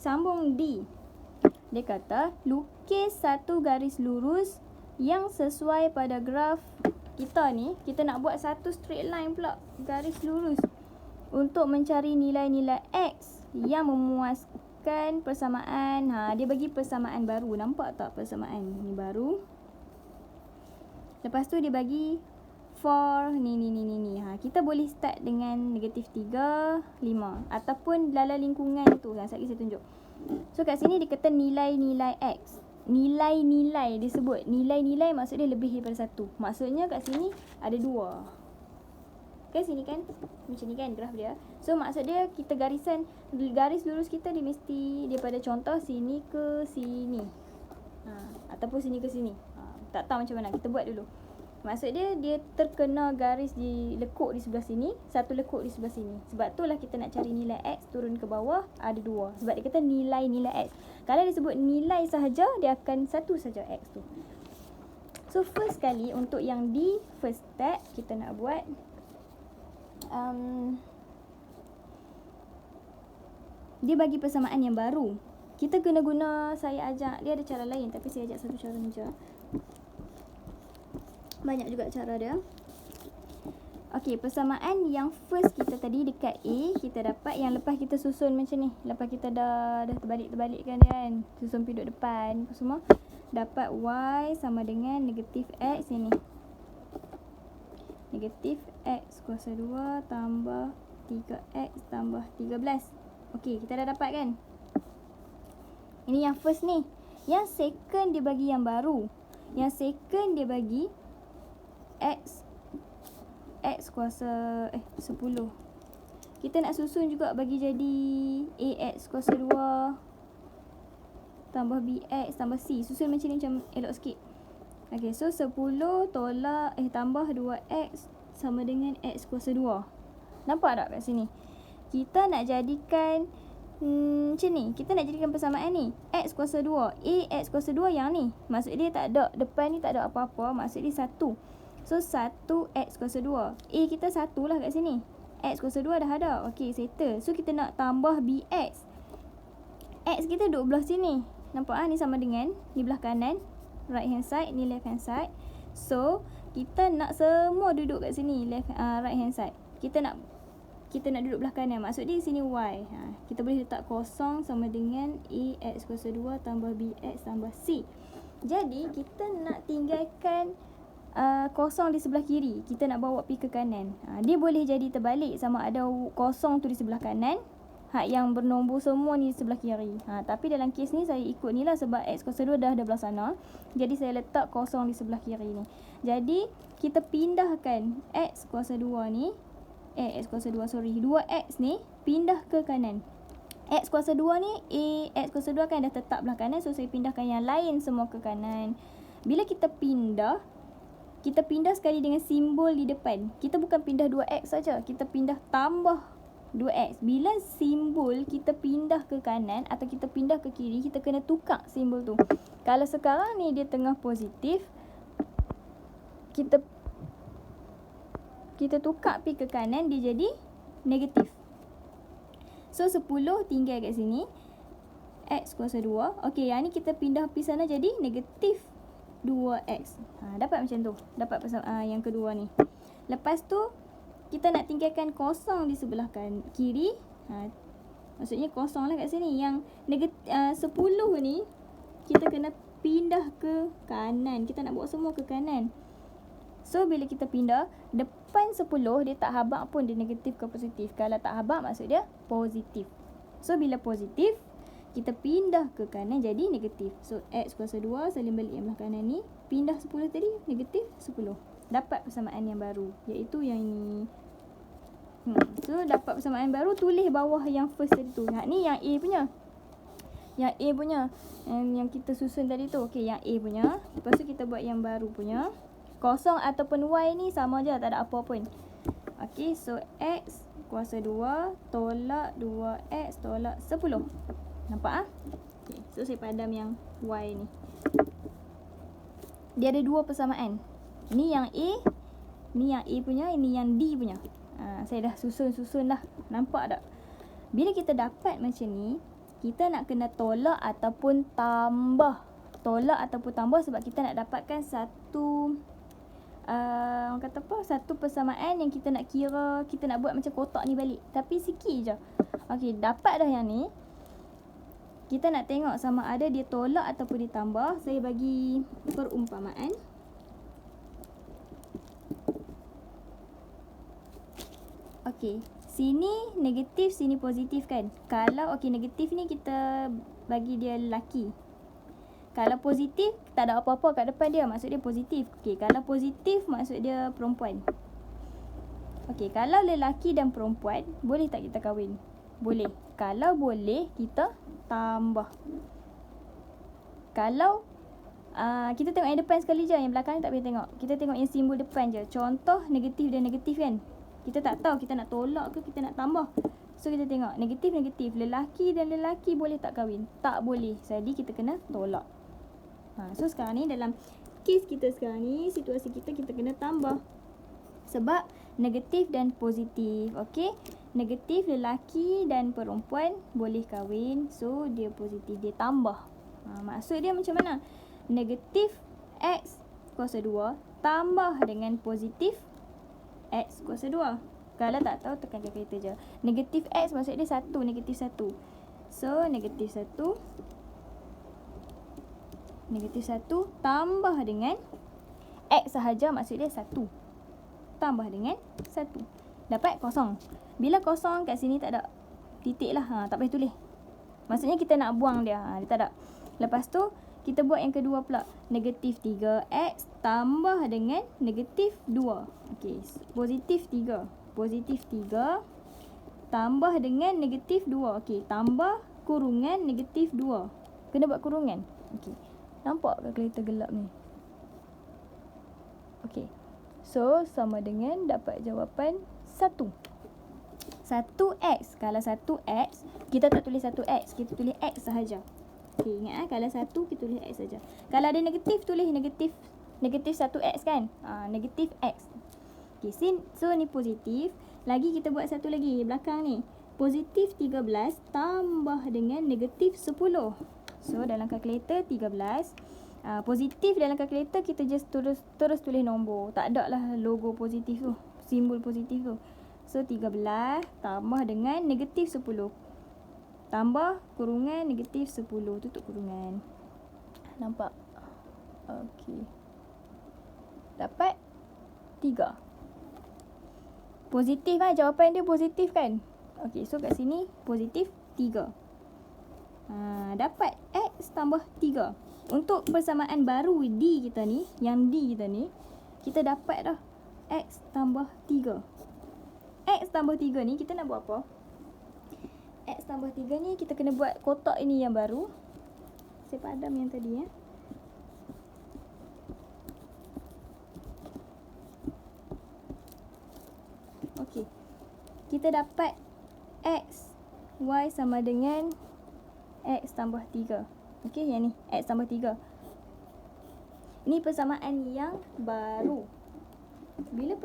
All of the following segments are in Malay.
sambung D. Dia kata, lukis satu garis lurus yang sesuai pada graf kita ni. Kita nak buat satu straight line pula, garis lurus, untuk mencari nilai-nilai X yang memuaskan persamaan. Dia bagi persamaan baru. Nampak tak persamaan ni baru? Lepas tu dia bagi for ni. Kita boleh start dengan negatif 3, 5. Ataupun dalam lingkungan tu. Sekejap lagi saya tunjuk. So kat sini dia kata nilai-nilai X. Nilai-nilai dia sebut. Nilai-nilai maksud dia lebih daripada 1. Maksudnya kat sini ada 2. Kan sini kan? Macam ni kan graf dia. So maksud dia kita garis lurus kita dia mesti daripada contoh sini ke sini. Ataupun sini ke sini. Tak tahu macam mana. Kita buat dulu. Maksud dia terkena garis di lekuk di sebelah sini, satu lekuk di sebelah sini. Sebab itulah kita nak cari nilai X turun ke bawah ada 2. Sebab dia kata nilai-nilai X. Kalau dia sebut nilai sahaja, dia akan satu saja X tu. So first kali untuk yang di first step kita nak buat dia bagi persamaan yang baru. Kita kena guna, saya ajak, dia ada cara lain tapi saya ajak satu cara ni je. Banyak juga cara dia. Okey, persamaan yang first kita tadi dekat A, kita dapat yang lepas kita susun macam ni. Lepas kita dah terbalik-terbalikkan dia kan. Susun pinduk depan apa semua. Dapat Y sama dengan negatif X ini. Negatif X kuasa 2 tambah 3X tambah 13. Okey, kita dah dapat kan? Ini yang first ni. Yang second dia bagi yang baru. Yang second dia bagi X kuasa 10. Kita nak susun juga bagi jadi AX kuasa 2 tambah BX tambah C. Susun macam ni macam elok sikit. Okay, so 10 tolak tambah 2X sama dengan X kuasa 2. Nampak tak kat sini? Kita nak jadikan macam ni. Kita nak jadikan persamaan ni X kuasa 2. AX kuasa 2 yang ni. Maksud dia tak ada, depan ni tak ada apa-apa. Maksud dia 1. So 1X kuasa 2. A kita 1 lah kat sini. X kuasa 2 dah ada. Okey, settle. So kita nak tambah BX. X kita duduk belah sini. Nampak ni sama dengan ni belah kanan, right hand side, ni left hand side. So kita nak semua duduk kat sini, right hand side. Kita nak duduk belah kanan. Maksud dia sini Y. Kita boleh letak kosong sama dengan AX kuasa 2 tambah BX tambah C. Jadi kita nak tinggalkan kosong di sebelah kiri. Kita nak bawa pi ke kanan. Dia boleh jadi terbalik, sama ada kosong tu di sebelah kanan, yang bernombor semua ni di sebelah kiri. Tapi dalam kes ni saya ikut ni lah sebab X kuasa 2 dah ada belah sana. Jadi saya letak kosong di sebelah kiri ni. Jadi kita pindahkan X kuasa 2 ni, X kuasa 2 2X ni pindah ke kanan. X kuasa 2 ni, X kuasa 2 kan dah tetap belah kanan. So saya pindahkan yang lain semua ke kanan. Bila kita pindah sekali dengan simbol di depan. Kita bukan pindah 2X saja. Kita pindah tambah 2X. Bila simbol kita pindah ke kanan atau kita pindah ke kiri, kita kena tukar simbol tu. Kalau sekarang ni dia tengah positif, kita tukar pi ke kanan, dia jadi negatif. So 10 tinggal kat sini. X kuasa 2. Okey, yang ni kita pindah pi sana jadi negatif 2X. Dapat macam tu. Dapat yang kedua ni. Lepas tu kita nak tinggalkan kosong di sebelah kiri. Maksudnya kosong lah kat sini. Yang negatif 10 ni kita kena pindah ke kanan. Kita nak bawa semua ke kanan. So bila kita pindah, depan 10 dia tak habaq pun dia negatif ke positif. Kalau tak habaq maksud dia positif. So bila positif, kita pindah ke kanan jadi negatif. So X kuasa 2 salin balik yang belah kanan ni. Pindah 10 tadi, negatif 10. Dapat persamaan yang baru, iaitu yang ini. So dapat persamaan baru, tulis bawah yang first tadi tu. Ni yang A punya. Yang A punya. Yang kita susun tadi tu. Okey, yang A punya. Lepas tu kita buat yang baru punya. Kosong ataupun Y ni sama je, tak ada apa pun. Okey, so X kuasa 2 tolak 2X tolak 10. Nampak Okay, so saya padam yang Y ni. Dia ada dua persamaan. Ni yang A, ni yang A punya, ini yang D punya. Saya dah susun dah. Nampak tak? Bila kita dapat macam ni, kita nak kena tolak ataupun tambah. Tolak ataupun tambah sebab kita nak dapatkan satu orang kata apa, satu persamaan yang kita nak kira, kita nak buat macam kotak ni balik. Tapi sikit je. Okey, dapat dah yang ni. Kita nak tengok sama ada dia tolak ataupun ditambah. Saya bagi perumpamaan. Okey, sini negatif, sini positif kan. Kalau okey negatif ni kita bagi dia lelaki. Kalau positif, tak ada apa-apa kat depan dia, maksud dia positif. Okey, kalau positif maksud dia perempuan. Okey, kalau lelaki dan perempuan, boleh tak kita kahwin? Boleh. Kalau boleh, kita tambah. Kalau kita tengok yang depan sekali je, yang belakang tak boleh tengok. Kita tengok yang simbol depan je. Contoh negatif dan negatif kan. Kita tak tahu kita nak tolak ke kita nak tambah. So kita tengok negatif. Lelaki dan lelaki boleh tak kahwin? Tak boleh. Jadi kita kena tolak. So sekarang ni dalam kes kita sekarang ni, situasi kita kena tambah. Sebab negatif dan positif. Okey. Negatif lelaki dan perempuan boleh kahwin. So dia positif, dia tambah. Maksud dia macam mana? Negatif X kuasa 2 tambah dengan positif X kuasa 2. Kalau tak tahu tekan kalkulator je. Negatif X maksud dia 1, negatif 1. So negatif 1 tambah dengan X sahaja maksud dia 1. Tambah dengan 1. Dapat kosong. Bila kosong kat sini tak ada titik lah. Tak payah tulis. Maksudnya kita nak buang dia. Dia tak ada. Lepas tu kita buat yang kedua pula. Negatif 3X tambah dengan negatif 2. Okey. Positif 3. Positif 3 tambah dengan negatif 2. Okey. Tambah kurungan negatif 2. Kena buat kurungan. Okey. Nampak kalkulator gelap ni? Okey. So, sama dengan dapat jawapan 1. 1X. Kalau 1X, kita tak tulis 1X. Kita tulis X sahaja. Okey, ingat kalau 1, kita tulis X saja. Kalau ada negatif, tulis negatif 1X kan? Negatif X. Okey, so ni positif. Lagi kita buat satu lagi belakang ni. Positif 13 tambah dengan negatif 10. So, dalam kalkulator 13. Positif dalam kalkulator kita just terus tulis nombor. Tak ada lah logo positif tu. Simbol positif tu. So, 13 tambah dengan negatif 10. Tambah kurungan negatif 10. Tutup kurungan. Nampak? Okey. Dapat 3. Positif lah. Jawapan dia positif kan? Okey. So, kat sini positif 3. Dapat X tambah 3. Untuk persamaan baru D kita ni, yang D kita ni, kita dapat dah X tambah 3. X tambah 3 ni kita nak buat apa? X tambah 3 ni kita kena buat kotak ini yang baru. Saya padam yang tadi ya. Okey. Kita dapat X Y sama dengan X tambah 3. Okey, yang ni X tambah 3. Ni persamaan yang baru. Bila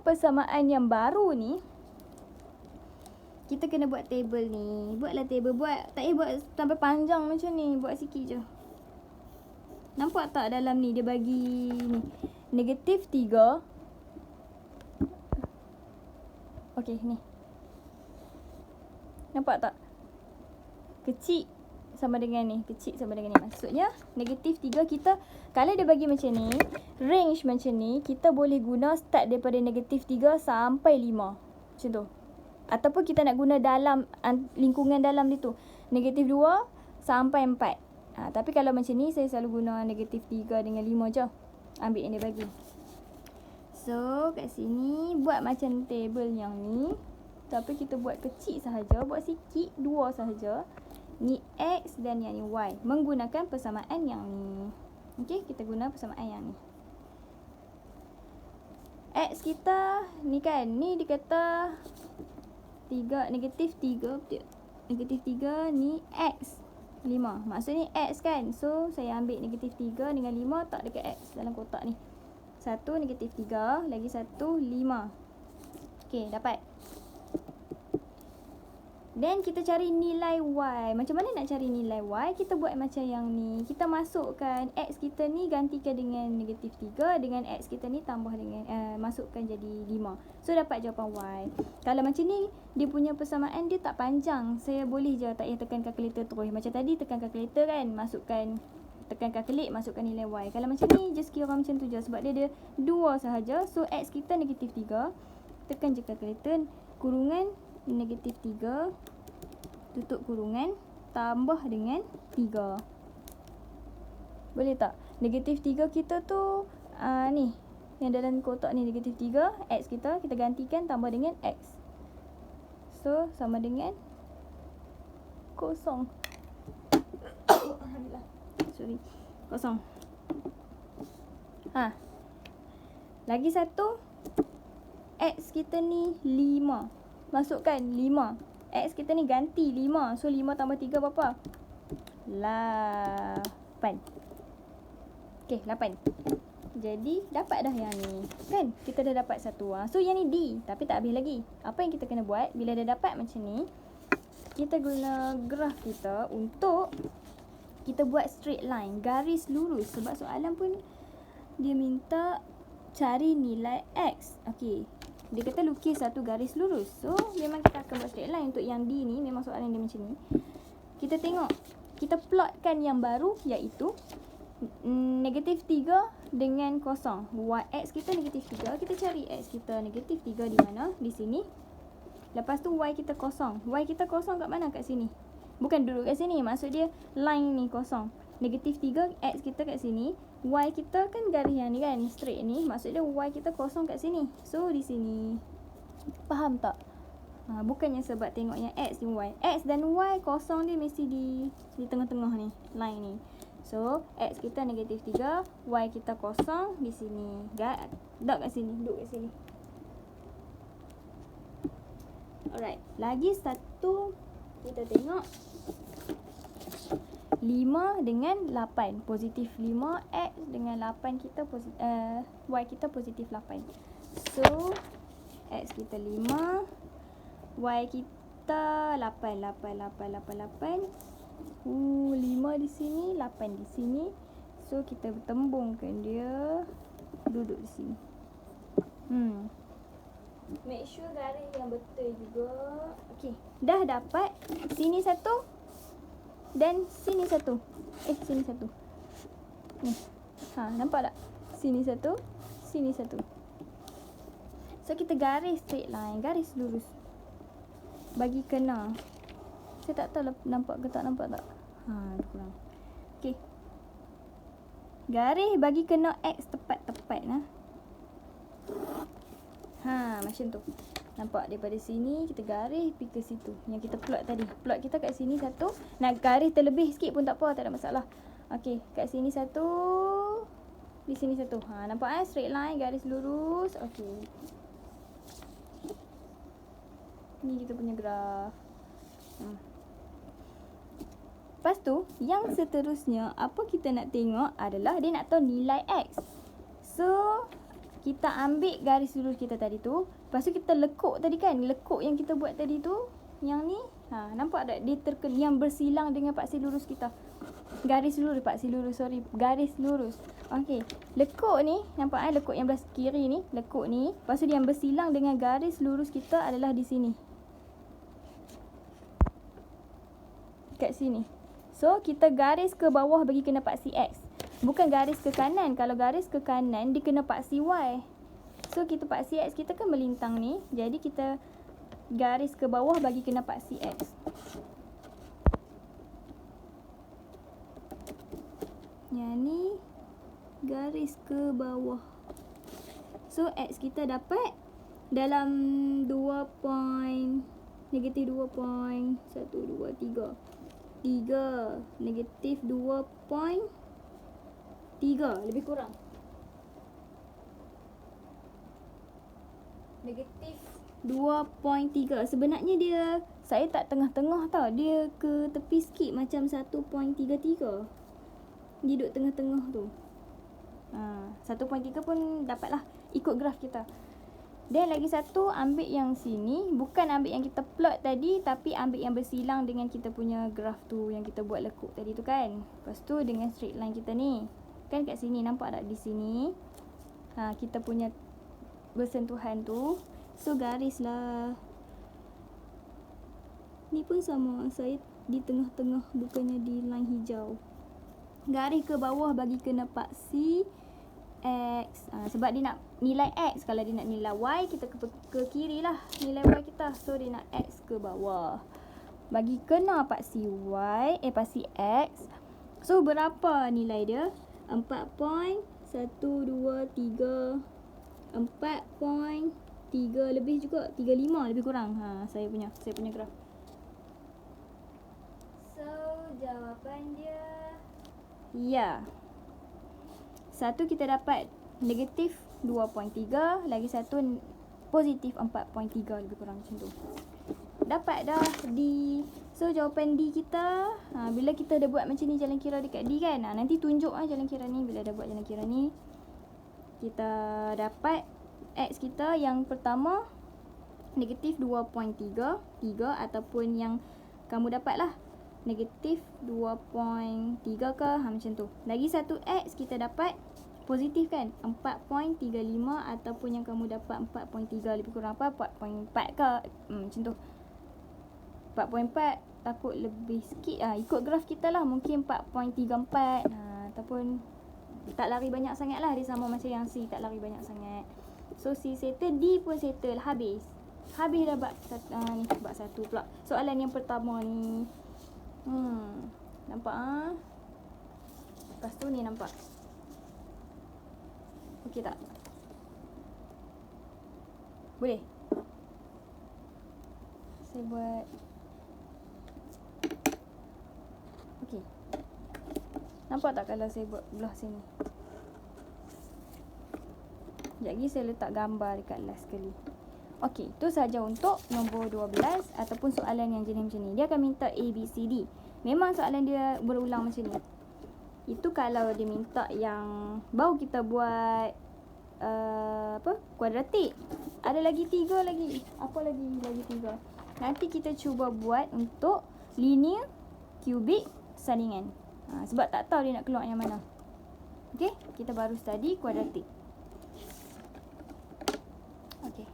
persamaan yang baru ni, kita kena buat table ni. Buatlah table. Tak payah buat sampai panjang macam ni. Buat sikit je. Nampak tak dalam ni dia bagi ni. Negatif 3. Okey, ni. Nampak tak? Kecil sama dengan ni. Kecil sama dengan ni. Maksudnya, negatif 3 kita, kalau dia bagi macam ni, range macam ni, kita boleh guna start daripada negatif 3 sampai 5. Macam tu. Ataupun kita nak guna dalam, lingkungan dalam dia tu. Negatif 2 sampai 4. Tapi kalau macam ni, saya selalu guna negatif 3 dengan 5 je. Ambil yang dia bagi. So, kat sini buat macam table yang ni. Tapi kita buat kecil sahaja. Buat sikit, 2 sahaja. Ni X dan yang ni Y. Menggunakan persamaan yang ni. Okey, kita guna persamaan yang ni. X kita, ni kan. Ni dikata 3, negatif 3. Betul? Negatif 3, ni X. 5. Maksudnya X kan. So, saya ambil negatif 3 dengan 5 tak dekat X dalam kotak ni. Satu negatif 3. Lagi satu 5. Okay, dapat. Then kita cari nilai Y. Macam mana nak cari nilai Y? Kita buat macam yang ni. Kita masukkan X kita ni gantikan dengan negatif 3. Dengan X kita ni tambah dengan masukkan jadi 5. So dapat jawapan Y. Kalau macam ni, dia punya persamaan dia tak panjang. Saya boleh je tak payah tekan kalkulator terus. Macam tadi tekan kalkulator kan. Tekan kalkulat, masukkan nilai Y. Kalau macam ni, just kira macam tu je. Sebab dia ada 2 sahaja. So X kita negatif 3. Tekan je kalkulator. Kurungan negatif 3 tutup kurungan tambah dengan 3. Boleh tak? Negatif 3 kita tu ni yang dalam kotak ni negatif 3. X kita gantikan tambah dengan X. So sama dengan kosong. Alhamdulillah. Sorry. Kosong. Lagi satu, X kita ni 5. Masukkan 5. X kita ni ganti 5. So 5 tambah 3 berapa? 8. Okay, 8. Jadi dapat dah yang ni. Kan? Kita dah dapat satu. So yang ni D. Tapi tak habis lagi. Apa yang kita kena buat? Bila dah dapat macam ni, kita guna graf kita untuk kita buat straight line. Garis lurus. Sebab soalan pun dia minta cari nilai X. Okay. Dia kata lukis satu garis lurus. So memang kita akan buat straight line. Untuk yang D ni memang soalan dia macam ni. Kita tengok, kita plotkan yang baru, iaitu negatif 3 dengan kosong. X kita negatif 3. Kita cari X kita negatif 3 di mana? Di sini. Lepas tu Y kita kosong. Y kita kosong kat mana? Kat sini. Bukan duduk kat sini. Maksud dia line ni kosong. Negatif 3, X kita kat sini. Y kita kan garis yang ni kan, straight ni. Maksud dia Y kita kosong kat sini. So di sini. Faham tak? Bukannya sebab tengok yang X ni Y. X dan Y kosong dia mesti di tengah-tengah ni, line ni. So X kita negatif 3, Y kita kosong di sini. Dot kat sini, duduk kat sini. Alright, lagi satu kita tengok 5 dengan 8. Positif 5. X dengan 8 kita Y kita positif 8. So X kita 5, Y kita 8. 5 di sini, 8 di sini. So kita tembungkan dia, duduk di sini. Make sure garis yang betul juga. Okay, dah dapat. Sini satu dan sini satu. Sini satu. Ni. Nampak tak? Sini satu, sini satu. So kita garis straight line, garis lurus. Bagi kena. Saya tak tahu nampak ke tak nampak tak? Kurang. Okey. Garis bagi kena X tepat-tepat nah. Macam tu. Nampak daripada sini kita garis pergi ke situ. Yang kita plot tadi. Plot kita kat sini satu. Nak garis terlebih sikit pun tak apa, tak ada masalah. Okey, kat sini satu. Di sini satu. Nampak straight line, garis lurus. Okey. Ni kita punya graf. Lepas tu, yang seterusnya apa kita nak tengok adalah dia nak tahu nilai X. So, kita ambil garis lurus kita tadi tu. Lepas tu kita lekuk tadi kan. Lekuk yang kita buat tadi tu. Yang ni. Nampak tak? Dia yang bersilang dengan paksi lurus kita. Garis lurus. Paksi lurus. Sorry. Garis lurus. Okey. Lekuk ni. Nampak lekuk yang belah kiri ni. Lekuk ni. Lepas tu yang bersilang dengan garis lurus kita adalah di sini. Kat sini. So, kita garis ke bawah bagi kena paksi X. Bukan garis ke kanan. Kalau garis ke kanan, dia kena paksi Y. So, kita paksi X kita kan melintang ni. Jadi, kita garis ke bawah bagi kena paksi X. Yang ni, garis ke bawah. So, X kita dapat dalam 2 point, negatif 2.1, 2, 3. 3, negatif 2.3, lebih kurang. Negatif 2.3. Sebenarnya dia, saya tak tengah-tengah tau. Dia ke tepi sikit macam 1.33. Dia duduk tengah-tengah tu. 1.3 pun dapat lah ikut graf kita. Dan lagi satu, ambil yang sini, bukan ambil yang kita plot tadi, tapi ambil yang bersilang dengan kita punya graf tu yang kita buat lekuk tadi tu kan. Lepas tu dengan straight line kita ni, kan kat sini nampak tak di sini, kita punya bersentuhan tu. So garis lah. Ni pun sama, saya di tengah-tengah bukannya di line hijau. Garis ke bawah bagi kena paksi X. Sebab dia nak nilai X. Kalau dia nak nilai Y, kita ke kiri lah nilai Y kita. So dia nak X ke bawah. Bagi kena paksi Y, paksi X. So berapa nilai dia? 4.123 4.3 lebih juga, 35 lebih kurang. Saya punya graf. So jawapan dia ya. Satu kita dapat negatif 2.3, lagi satu positif 4.3 lebih kurang macam tu. Dapat dah D. So jawapan D kita, bila kita dah buat macam ni jalan kira dekat D kan, nanti tunjuk jalan kira ni. Bila dah buat jalan kira ni, kita dapat X kita yang pertama negatif 2.3 ataupun yang kamu dapat lah negatif 2.3 ke, macam tu. Lagi satu X kita dapat positif kan, 4.35 ataupun yang kamu dapat 4.3 lebih kurang 4.4 ke, macam tu. 4.4 takut lebih sikit, ikut graf kita lah, mungkin 4.34, ataupun tak lari banyak sangat lah, dia sama macam yang C, tak lari banyak sangat. So C settle, D pun settle, habis dah bab ni, bab 1 pula. Soalan yang pertama ni, nampak Lepas tu ni nampak okey tak? Boleh? Saya buat okey. Nampak tak kalau saya buat belah sini? Sekejap lagi saya letak gambar dekat last sekali. Okey, itu saja untuk nombor 12 ataupun soalan yang jenis macam ni. Dia akan minta A, B, C, D. Memang soalan dia berulang macam ni. Itu kalau dia minta yang baru kita buat kuadratik. Ada lagi 3 lagi. Apa lagi 3? Nanti kita cuba buat untuk linear, kubik, sandingan. Sebab tak tahu dia nak keluar yang mana. Okey, kita baru study kuadratik. Okey.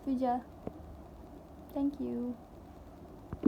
Itu je. Thank you.